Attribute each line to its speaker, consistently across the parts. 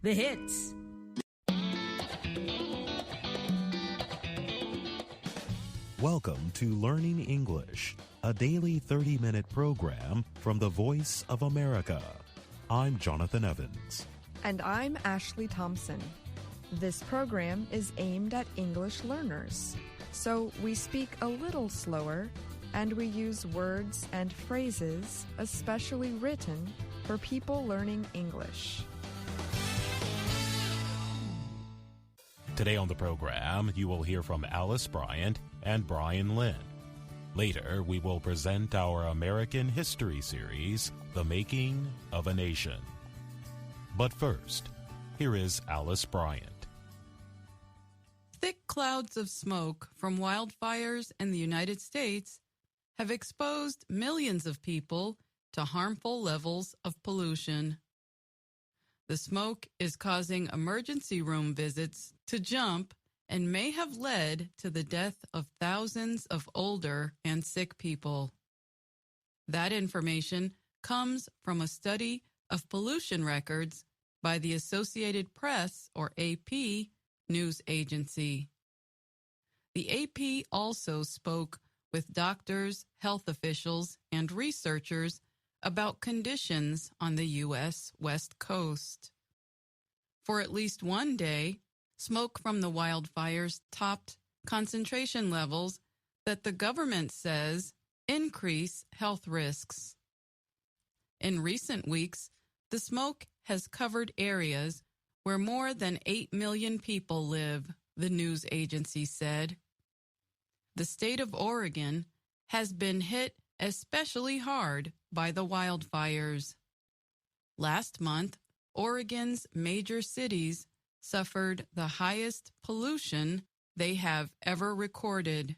Speaker 1: The hits.
Speaker 2: Welcome to Learning English, a daily 30-minute program from the Voice of America. I'm Jonathan Evans.
Speaker 3: And I'm Ashley Thompson. This program is aimed at English learners, so we speak a little slower and we use words and phrases especially written for people learning English.
Speaker 2: Today on the program, you will hear from Alice Bryant and Brian Lynn. Later, we will present our American History series, The Making of a Nation. But first, here is Alice Bryant.
Speaker 4: Thick clouds of smoke from wildfires in the United States have exposed millions of people to harmful levels of pollution. The smoke is causing emergency room visits to jump and may have led to the death of thousands of older and sick people. That information comes from a study of pollution records by the Associated Press, or AP, news agency. The AP also spoke with doctors, health officials, and researchers about conditions on the U.S. West Coast. For at least one day, smoke from the wildfires topped concentration levels that the government says increase health risks. In recent weeks, the smoke has covered areas where more than 8 million people live, the news agency said. The state of Oregon has been hit especially hard by the wildfires. Last month, Oregon's major cities suffered the highest pollution they have ever recorded.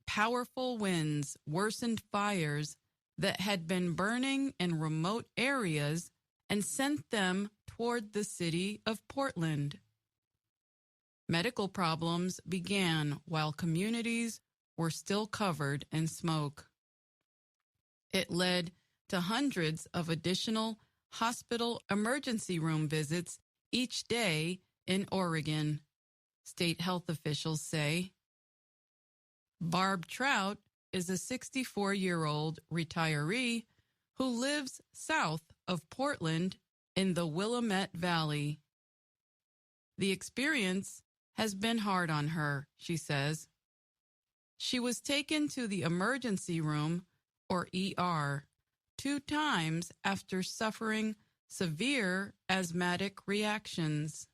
Speaker 4: Powerful winds worsened fires that had been burning in remote areas and sent them toward the city of Portland. Medical problems began while communities were still covered in smoke. It led to hundreds of additional hospital emergency room visits each day in Oregon, state health officials say. Barb Trout is a 64-year-old retiree who lives south of Portland in the Willamette Valley. The experience has been hard on her, she says. She was taken to the emergency room, or ER, 2 times after suffering severe asthmatic reactions.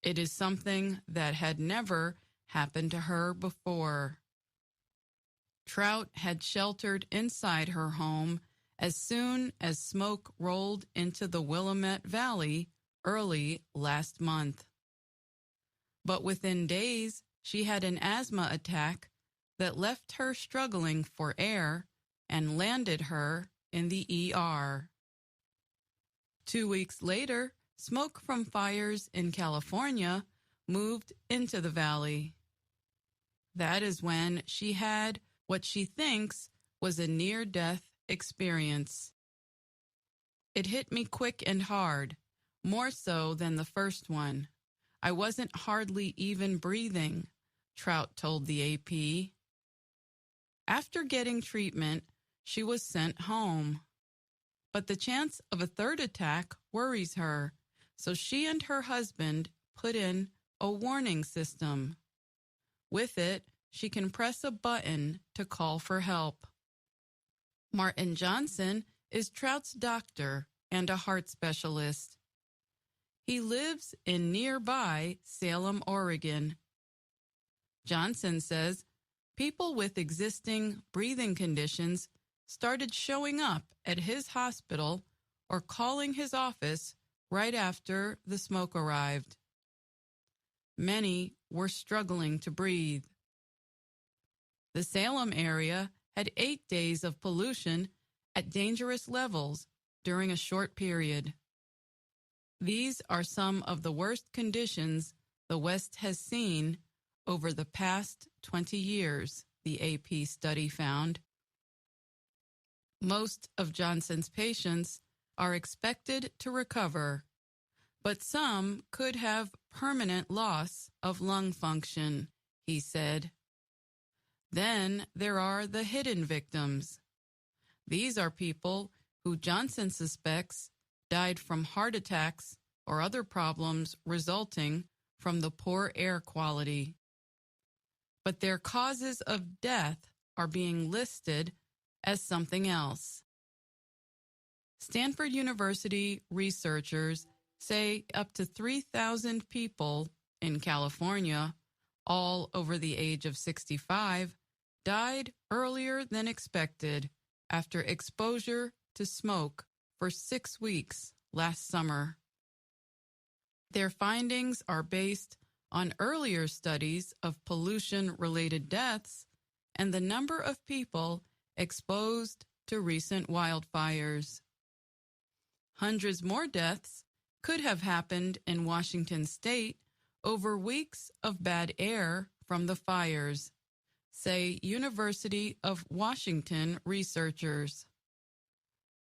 Speaker 4: It is something that had never happened to her before. Trout had sheltered inside her home as soon as smoke rolled into the Willamette Valley early last month. But within days, she had an asthma attack that left her struggling for air and landed her in the ER. 2 weeks later, smoke from fires in California moved into the valley. That is when she had what she thinks was a near-death experience. It hit me quick and hard, more so than the first one. I wasn't hardly even breathing, Trout told the AP. After getting treatment, she was sent home. But the chance of a third attack worries her, so she and her husband put in a warning system. With it, she can press a button to call for help. Martin Johnson is Trout's doctor and a heart specialist. He lives in nearby Salem, Oregon. Johnson says people with existing breathing conditions started showing up at his hospital or calling his office right after the smoke arrived. Many were struggling to breathe. The Salem area had 8 days of pollution at dangerous levels during a short period. These are some of the worst conditions the West has seen over the past 20 years, the AP study found. Most of Johnson's patients are expected to recover, but some could have permanent loss of lung function, he said. Then there are the hidden victims. These are people who Johnson suspects died from heart attacks or other problems resulting from the poor air quality. But their causes of death are being listed as something else. Stanford University researchers say up to 3,000 people in California, all over the age of 65, died earlier than expected after exposure to smoke for 6 weeks last summer. Their findings are based on earlier studies of pollution-related deaths and the number of people exposed to recent wildfires. Hundreds more deaths could have happened in Washington state over weeks of bad air from the fires, say University of Washington researchers.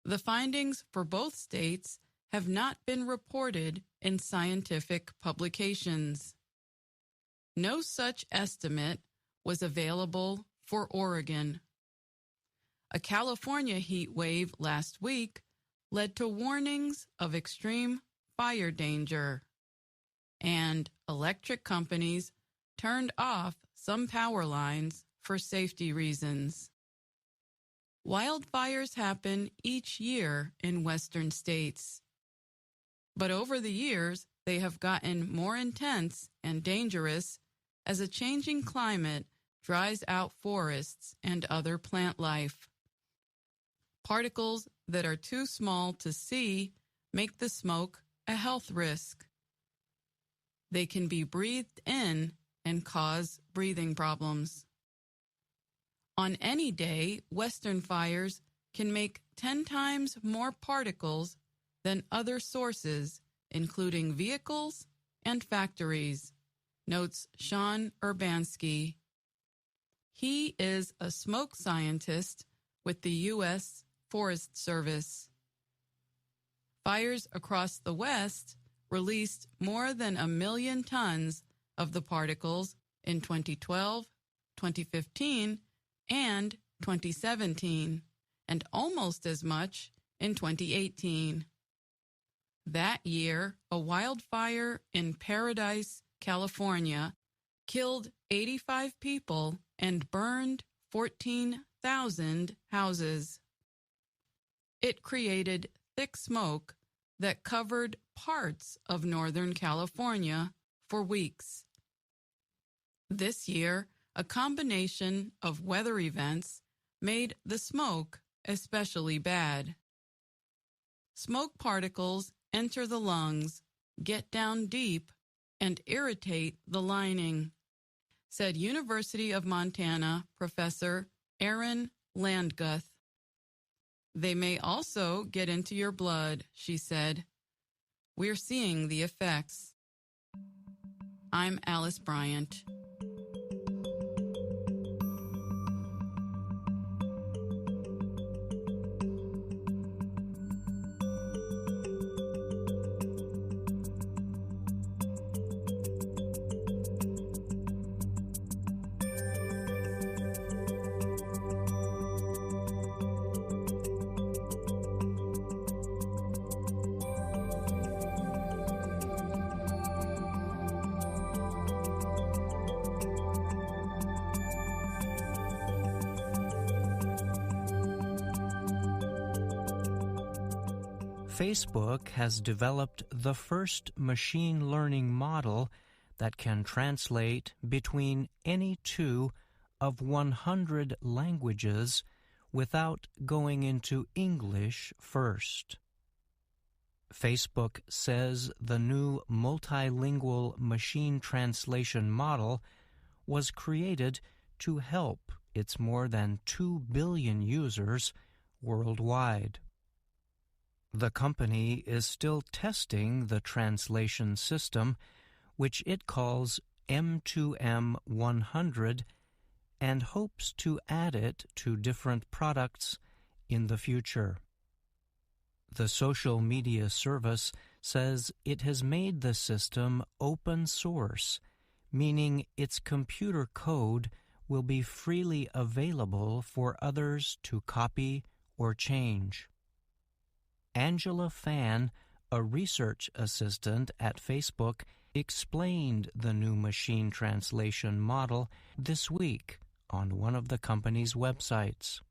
Speaker 4: The findings for both states have not been reported in scientific publications. No such estimate was available for Oregon. A California heat wave last week led to warnings of extreme fire danger, and electric companies turned off some power lines for safety reasons. Wildfires happen each year in western states, but over the years they have gotten more intense and dangerous as a changing climate dries out forests and other plant life. Particles that are too small to see make the smoke a health risk. They can be breathed in and cause breathing problems. On any day, Western fires can make 10 times more particles than other sources, including vehicles and factories, notes Sean Urbanski. He is a smoke scientist with the U.S. Forest Service. Fires across the West released more than 1 million tons of the particles in 2012, 2015, and 2017, and almost as much in 2018. That year, a wildfire in Paradise, California, killed 85 people and burned 14,000 houses. It created thick smoke that covered parts of Northern California for weeks. This year, a combination of weather events made the smoke especially bad. Smoke particles enter the lungs, get down deep, and irritate the lining, said University of Montana professor Aaron Landguth. They may also get into your blood, she said. We're seeing the effects. I'm Alice Bryant.
Speaker 1: Facebook has developed the first machine learning model that can translate between any two of 100 languages without going into English first. Facebook says the new multilingual machine translation model was created to help its more than 2 billion users worldwide. The company is still testing the translation system, which it calls M2M100, and hopes to add it to different products in the future. The social media service says it has made the system open source, meaning its computer code will be freely available for others to copy or change. Angela Fan, a research assistant at Facebook, explained the new machine translation model this week on one of the company's websites.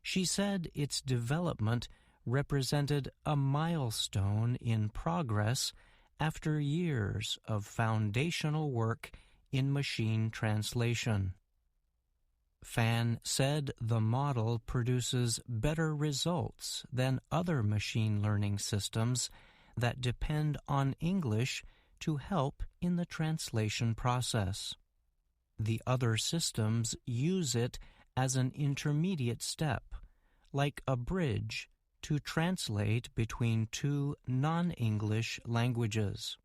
Speaker 1: She said its development represented a milestone in progress after years of foundational work in machine translation. Fan said the model produces better results than other machine learning systems that depend on English to help in the translation process. The other systems use it as an intermediate step, like a bridge, to translate between two non-English languages.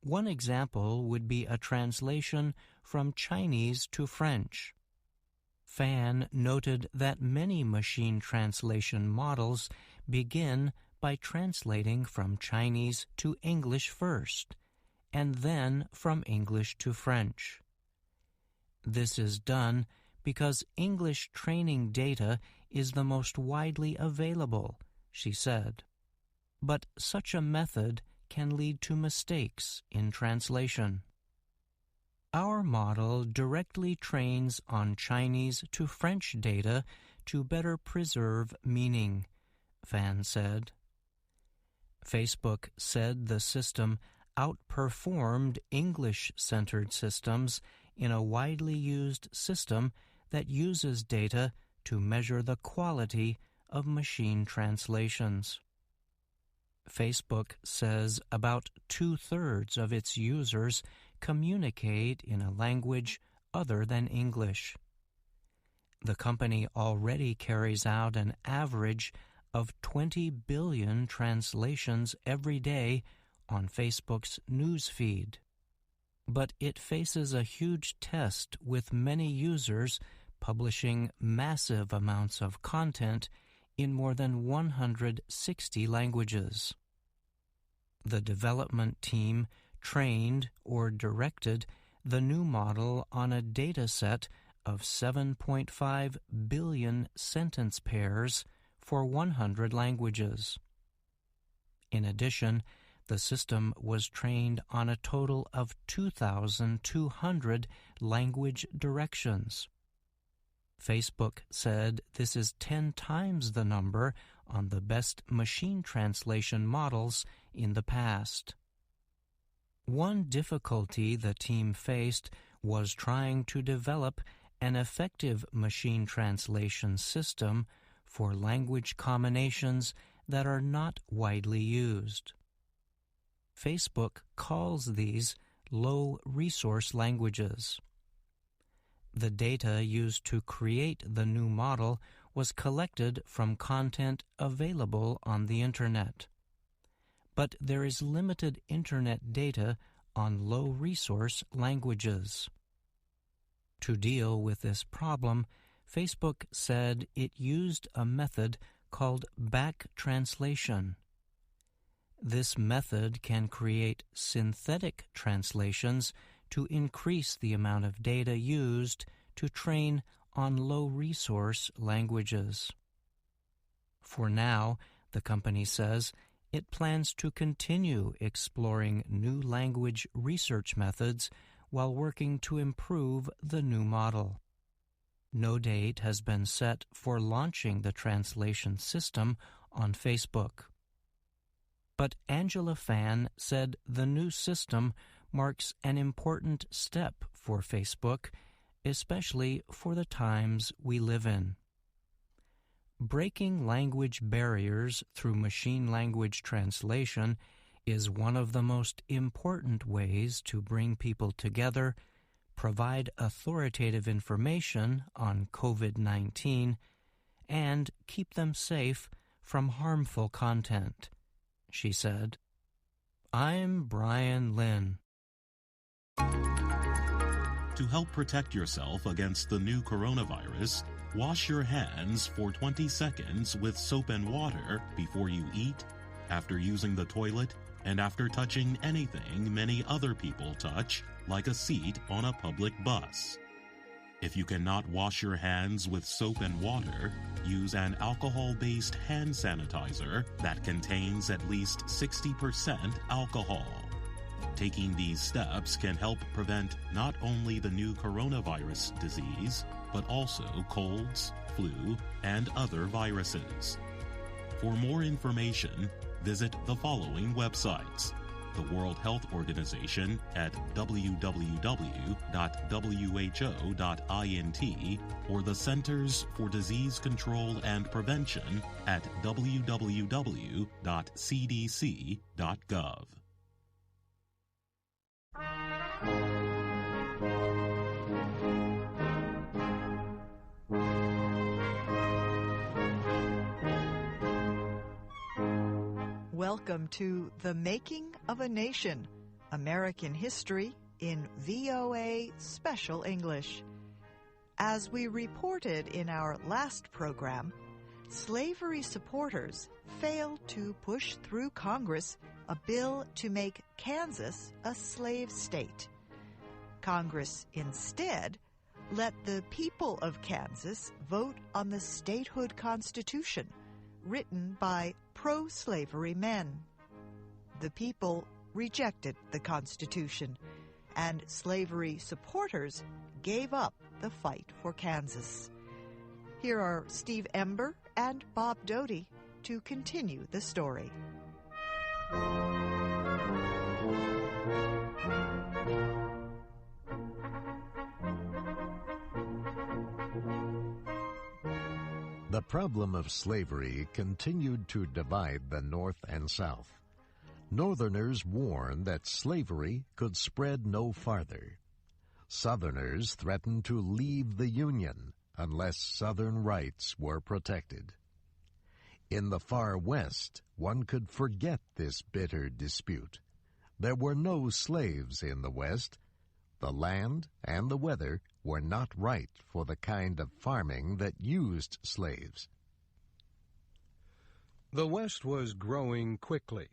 Speaker 1: One example would be a translation from Chinese to French. Fan noted that many machine translation models begin by translating from Chinese to English first, and then from English to French. This is done because English training data is the most widely available, she said. But such a method can lead to mistakes in translation. Our model directly trains on Chinese to French data to better preserve meaning, Fan said. Facebook said the system outperformed English-centered systems in a widely used system that uses data to measure the quality of machine translations. Facebook says about 2/3 of its users communicate in a language other than English. The company already carries out an average of 20 billion translations every day on Facebook's news feed. But it faces a huge test with many users publishing massive amounts of content in more than 160 languages. The development team trained or directed the new model on a data set of 7.5 billion sentence pairs for 100 languages. In addition, the system was trained on a total of 2,200 language directions. Facebook said this is 10 times the number on the best machine translation models in the past. One difficulty the team faced was trying to develop an effective machine translation system for language combinations that are not widely used. Facebook calls these low-resource languages. The data used to create the new model was collected from content available on the Internet. But there is limited Internet data on low-resource languages. To deal with this problem, Facebook said it used a method called back translation. This method can create synthetic translations to increase the amount of data used to train on low-resource languages. For now, the company says it plans to continue exploring new language research methods while working to improve the new model. No date has been set for launching the translation system on Facebook. But Angela Fan said the new system marks an important step for Facebook, especially for the times we live in. Breaking language barriers through machine language translation is one of the most important ways to bring people together, provide authoritative information on COVID-19, and keep them safe from harmful content, she said. I'm Brian Lynn.
Speaker 2: To help protect yourself against the new coronavirus, wash your hands for 20 seconds with soap and water before you eat, after using the toilet, and after touching anything many other people touch, like a seat on a public bus. If you cannot wash your hands with soap and water, use an alcohol-based hand sanitizer that contains at least 60% alcohol. Taking these steps can help prevent not only the new coronavirus disease, but also colds, flu, and other viruses. For more information, visit the following websites: the World Health Organization at www.who.int, or the Centers for Disease Control and Prevention at www.cdc.gov.
Speaker 5: Welcome to The Making of a Nation, American History in VOA Special English. As we reported in our last program, slavery supporters failed to push through Congress a bill to make Kansas a slave state. Congress instead let the people of Kansas vote on the statehood constitution, written by pro-slavery men. The people rejected the Constitution, and slavery supporters gave up the fight for Kansas. Here are Steve Ember and Bob Doty to continue the story.
Speaker 6: The problem of slavery continued to divide the North and South. Northerners warned that slavery could spread no farther. Southerners threatened to leave the Union unless Southern rights were protected. In the far West, one could forget this bitter dispute. There were no slaves in the West. The land and the weather were not right for the kind of farming that used slaves.
Speaker 7: The West was growing quickly.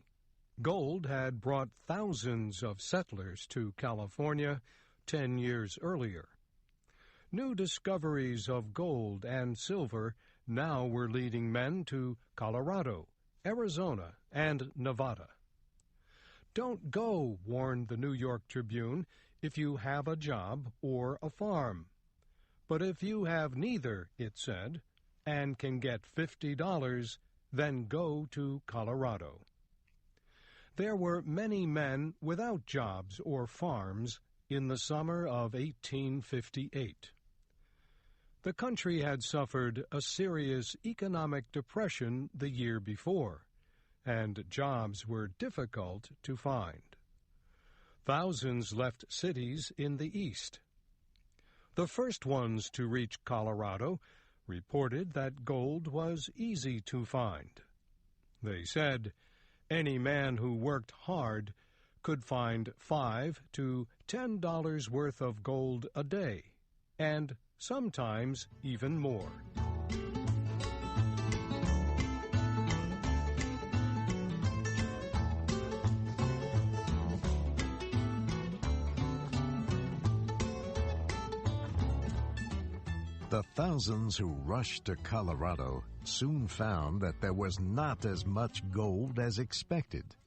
Speaker 7: Gold had brought thousands of settlers to California 10 years earlier. New discoveries of gold and silver now were leading men to Colorado, Arizona, and Nevada. "Don't go," warned the New York Tribune, "if you have a job or a farm. But if you have neither," it said, "and can get $50, then go to Colorado." There were many men without jobs or farms in the summer of 1858. The country had suffered a serious economic depression the year before, and jobs were difficult to find. Thousands left cities in the east. The first ones to reach Colorado reported that gold was easy to find. They said any man who worked hard could find $5 to $10 worth of gold a day, and sometimes even more.
Speaker 6: The thousands who rushed to Colorado soon found that there was not as much gold as expected.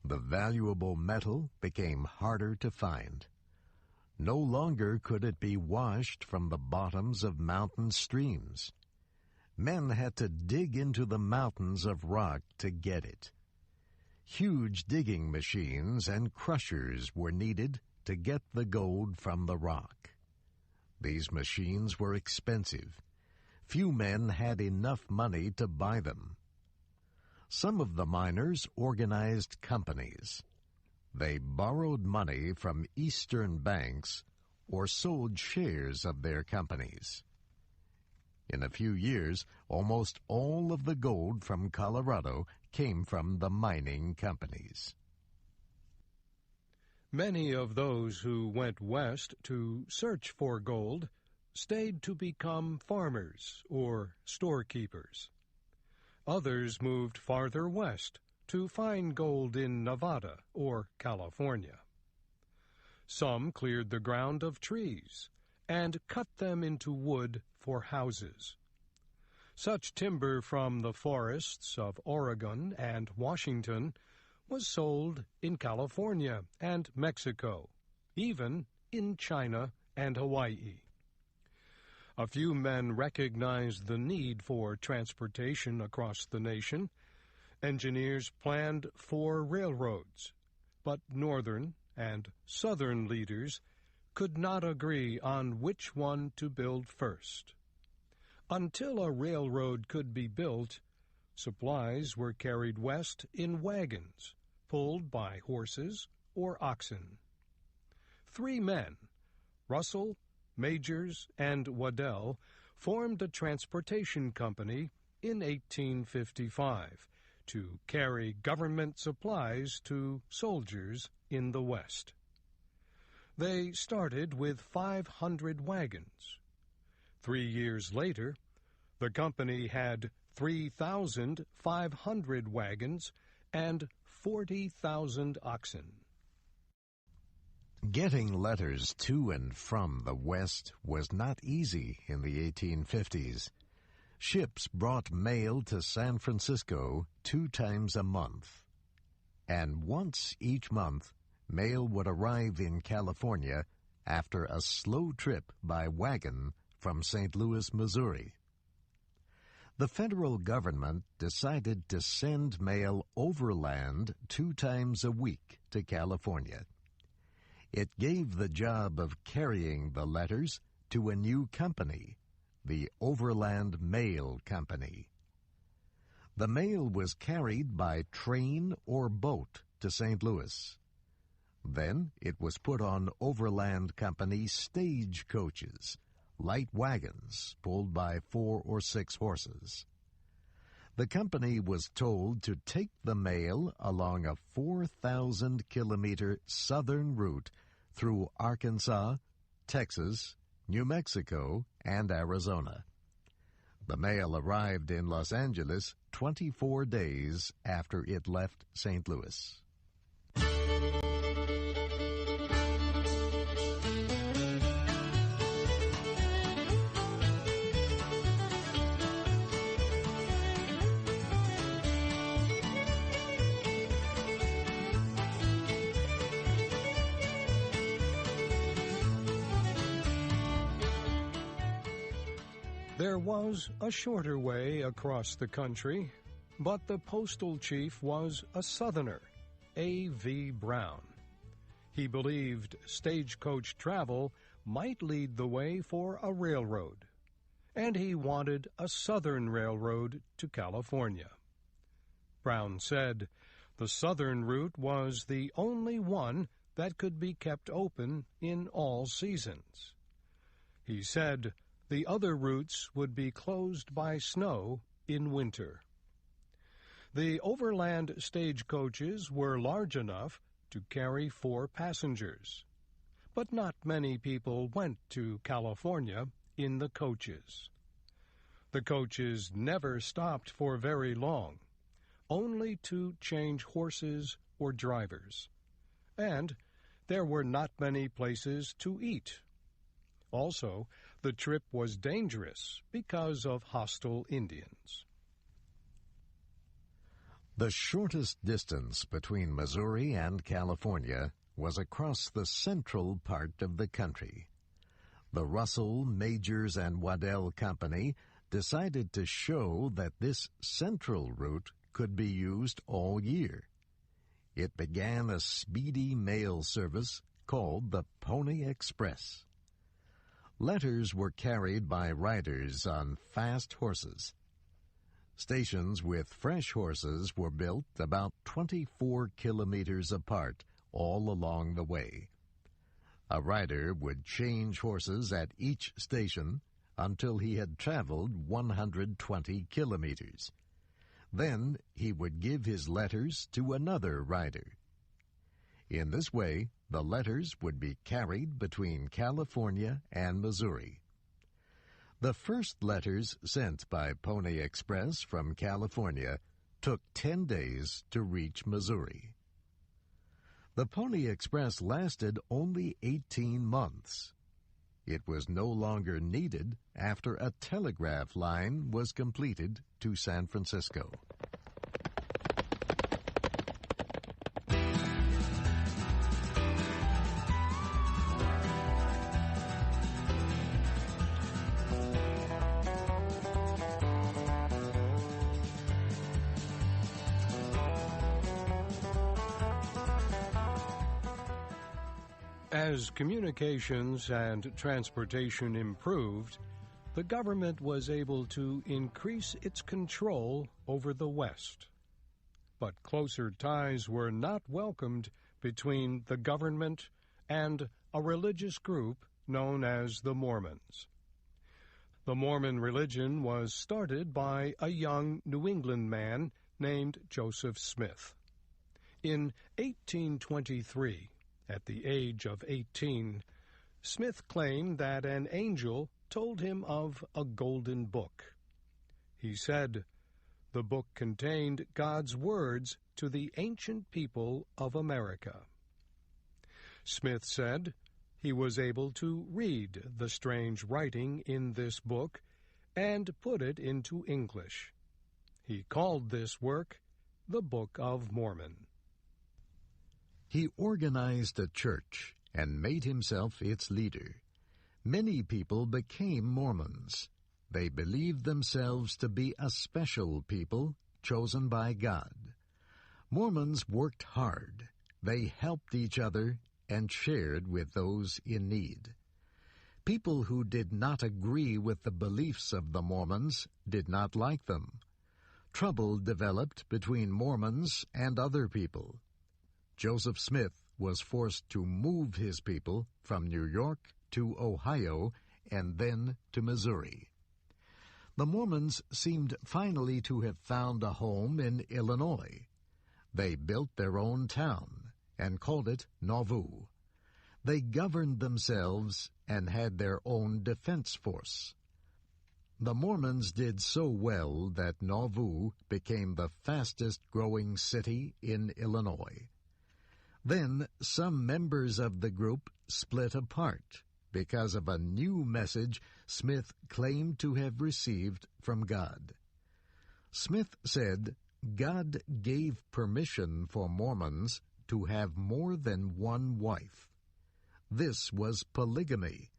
Speaker 6: The valuable metal became harder to find. No longer could it be washed from the bottoms of mountain streams. Men had to dig into the mountains of rock to get it. Huge digging machines and crushers were needed to get the gold from the rock. These machines were expensive. Few men had enough money to buy them. Some of the miners organized companies. They borrowed money from Eastern banks or sold shares of their companies. In a few years, almost all of the gold from Colorado came from the mining companies.
Speaker 7: Many of those who went west to search for gold stayed to become farmers or storekeepers. Others moved farther west to find gold in Nevada or California. Some cleared the ground of trees and cut them into wood for houses. Such timber from the forests of Oregon and Washington was sold in California and Mexico, even in China and Hawaii. A few men recognized the need for transportation across the nation. Engineers planned 4 railroads, but northern and southern leaders could not agree on which one to build first. Until a railroad could be built, supplies were carried west in wagons, pulled by horses or oxen. 3 men, Russell, Majors, and Waddell, formed a transportation company in 1855 to carry government supplies to soldiers in the West. They started with 500 wagons. 3 years later, the company had 3,500 wagons and 40,000 oxen.
Speaker 6: Getting letters to and from the West was not easy in the 1850s. Ships brought mail to San Francisco 2 times a month. And once each month, mail would arrive in California after a slow trip by wagon from St. Louis, Missouri. The federal government decided to send mail overland 2 times a week to California. It gave the job of carrying the letters to a new company, the Overland Mail Company. The mail was carried by train or boat to St. Louis. Then it was put on Overland Company stage coaches, light wagons pulled by 4 or 6 horses. The company was told to take the mail along a 4,000-kilometer southern route through Arkansas, Texas, New Mexico, and Arizona. The mail arrived in Los Angeles 24 days after it left St. Louis.
Speaker 7: There was a shorter way across the country, but the postal chief was a Southerner, A.V. Brown. He believed stagecoach travel might lead the way for a railroad, and he wanted a southern railroad to California. Brown said the southern route was the only one that could be kept open in all seasons. He said the other routes would be closed by snow in winter. The overland stagecoaches were large enough to carry 4 passengers, but not many people went to California in the coaches. The coaches never stopped for very long, only to change horses or drivers, and there were not many places to eat. Also, the trip was dangerous because of hostile Indians.
Speaker 6: The shortest distance between Missouri and California was across the central part of the country. The Russell, Majors, and Waddell Company decided to show that this central route could be used all year. It began a speedy mail service called the Pony Express. Letters were carried by riders on fast horses. Stations with fresh horses were built about 24 kilometers apart all along the way. A rider would change horses at each station until he had traveled 120 kilometers. Then he would give his letters to another rider. In this way, the letters would be carried between California and Missouri. The first letters sent by Pony Express from California took 10 days to reach Missouri. The Pony Express lasted only 18 months. It was no longer needed after a telegraph line was completed to San Francisco.
Speaker 7: As communications and transportation improved, the government was able to increase its control over the West. But closer ties were not welcomed between the government and a religious group known as the Mormons. The Mormon religion was started by a young New England man named Joseph Smith. In 1823, at the age of 18, Smith claimed that an angel told him of a golden book. He said the book contained God's words to the ancient people of America. Smith said he was able to read the strange writing in this book and put it into English. He called this work the Book of Mormon.
Speaker 6: He organized a church and made himself its leader. Many people became Mormons. They believed themselves to be a special people chosen by God. Mormons worked hard. They helped each other and shared with those in need. People who did not agree with the beliefs of the Mormons did not like them. Trouble developed between Mormons and other people. Joseph Smith was forced to move his people from New York to Ohio and then to Missouri. The Mormons seemed finally to have found a home in Illinois. They built their own town and called it Nauvoo. They governed themselves and had their own defense force. The Mormons did so well that Nauvoo became the fastest-growing city in Illinois. Then some members of the group split apart because of a new message Smith claimed to have received from God. Smith said God gave permission for Mormons to have more than one wife. This was polygamy,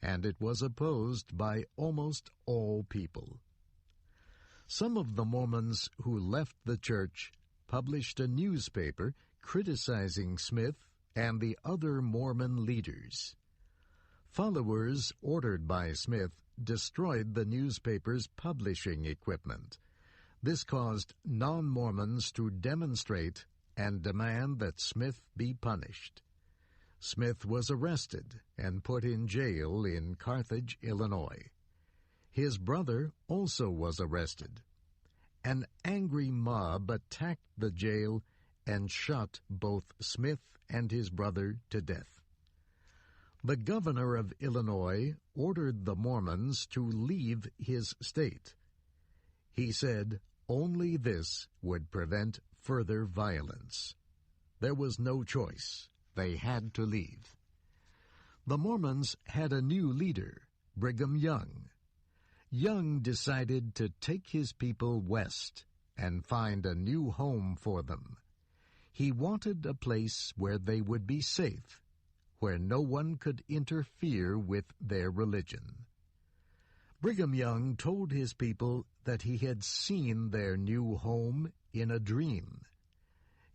Speaker 6: and it was opposed by almost all people. Some of the Mormons who left the church published a newspaper criticizing Smith and the other Mormon leaders. Followers ordered by Smith destroyed the newspaper's publishing equipment. This caused non-Mormons to demonstrate and demand that Smith be punished. Smith was arrested and put in jail in Carthage, Illinois. His brother also was arrested. An angry mob attacked the jail and shot both Smith and his brother to death. The governor of Illinois ordered the Mormons to leave his state. He said only this would prevent further violence. There was no choice. They had to leave. The Mormons had a new leader, Brigham Young. Young decided to take his people west and find a new home for them. He wanted a place where they would be safe, where no one could interfere with their religion. Brigham Young told his people that he had seen their new home in a dream.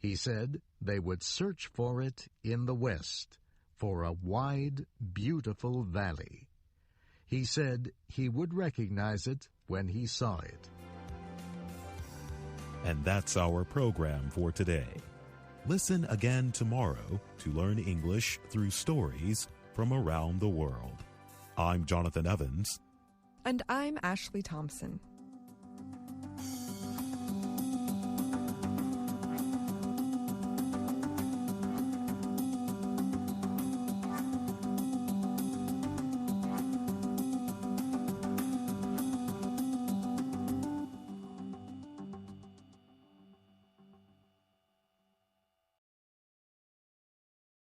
Speaker 6: He said they would search for it in the west, for a wide, beautiful valley. He said he would recognize it when he saw it.
Speaker 2: And that's our program for today. Listen again tomorrow to learn English through stories from around the world. I'm Jonathan Evans.
Speaker 3: And I'm Ashley Thompson.